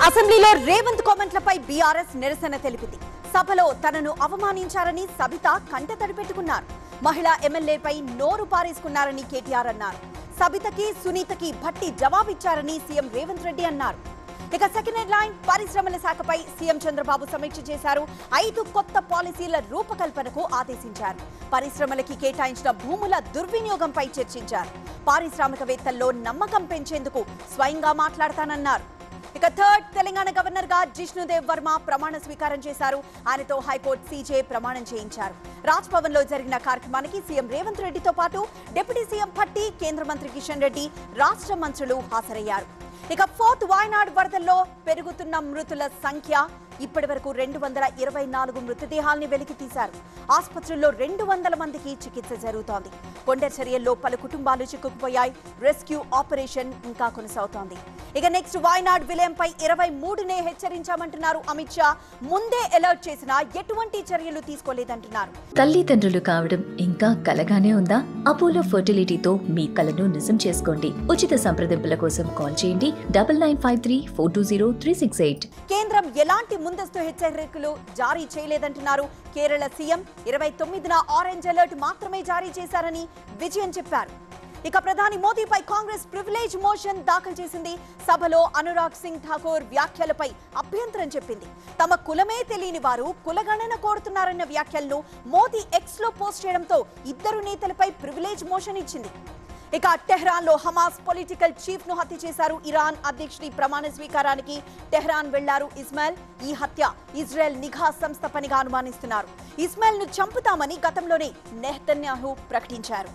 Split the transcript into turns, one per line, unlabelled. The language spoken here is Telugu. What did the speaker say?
అసెంబ్లీలో రేవంత్ కామెంట్లపై బీఆర్ఎస్ నిరసన తెలిపింది. సభలో తనను అవమానించారని సబిత కంటతడి పెట్టుకున్నారు. మహిళా ఎమ్మెల్యేపై నోరు పారేసుకున్నారని కేటీఆర్ అన్నారు. సబితకి సునీతకి భట్టి జవాబిచ్చారని సీఎం రేవంత్ రెడ్డి అన్నారు. ఇక సెకండ్ హెడ్ లైన్ పరిశ్రమల శాఖపై సీఎం చంద్రబాబు సమీక్ష చేశారు. 5 కొత్త పాలసీల రూపకల్పనకు ఆదేశించారు. పరిశ్రమలకి కేటాయించిన భూముల దుర్వినియోగంపై చర్చించారు. పారిశ్రామికవేత్తల్లో నమ్మకం పెంచేందుకు స్వయంగా మాట్లాడతానన్నారు. ఇక థర్డ్ తెలంగాణ గవర్నర్ గా జిష్ణుదేవ్ వర్మ ప్రమాణ స్వీకారం చేశారు. ఆయనతో హైకోర్టు సీజే ప్రమాణం చేయించారు. రాజ్ భవన్ లో జరిగిన కార్యక్రమానికి సీఎం రేవంత్ రెడ్డితో పాటు డిప్యూటీ సీఎం భట్టి, కేంద్ర మంత్రి కిషన్ రెడ్డి, రాష్ట్ర మంత్రులు హాజరయ్యారు. ఇక ఫోర్త్ వాయనాడ్ వరదల్లో పెరుగుతున్న మృతుల సంఖ్య ఇప్పటి వరకు 224 మృతదేహాల్ని వెలికి తీశారు. ఆసుపత్రుల్లో 200 మందికి చికిత్స జరుగుతోంది. కొండచర్యల్లో పలు కుటుంబాలు చిక్కుకుపోయాయి. రెస్క్యూ ఆపరేషన్ ఇంకా కొనసాగుతోంది. ఇక నెక్స్ట్ వాయనాడ్ విలయంపై 23నే హెచ్చరించామంటున్నారు అమిత్ షా. ముందే అలర్ట్ చేసినా ఎటువంటి చర్యలు తీసుకోలేదంటున్నారు.
తల్లిదండ్రులు కావడం ఇంకా కలగానే ఉందా? అపోలో ఫర్టిలిటీతో మీ కలను నిజం చేసుకోండి. ఉచిత సంప్రదింపుల కోసం కాల్ చేయండి 9953203668.
కేంద్రం ఎలాంటి ముందస్తు హెచ్చరికలు జారీ చేయలేదంటున్నారు. కేరళ సీఎం 29న ఆరెంజ్ అలర్ట్ మాత్రమే జారీ చేశారని విజయన్ చెప్పారు. ఇక ప్రధాని మోదీపై కాంగ్రెస్ ప్రివిలేజ్ మోషన్ దాఖలు చేసింది. సభలో అనురాగ్ సింగ్ ఠాకూర్ వ్యాఖ్యలపై అభ్యంతరం చెప్పింది. తమ కులమే తెలియని వారు కులగణన కోరుతున్నారన్న వ్యాఖ్యలను మోదీ ఎక్స్ లో పోస్ట్ చేయడంతో ఇద్దరు నేతలపై ప్రివిలేజ్ మోషన్ ఇచ్చింది. ఇక టెహ్రాన్ లో హమాస్ పొలిటికల్ చీఫ్ ను హత్య చేశారు. ఇరాన్ అధ్యక్షుడి ప్రమాణ స్వీకారానికి టెహ్రాన్ వెళ్లారు ఇస్మాయిల్. ఈ హత్య ఇజ్రాయెల్ నిఘా సంస్థ పనిగా అనుమానిస్తున్నారు. ఇస్మాయిల్ ను చంపుతామని గతంలోనే నెతన్యాహు ప్రకటించారు.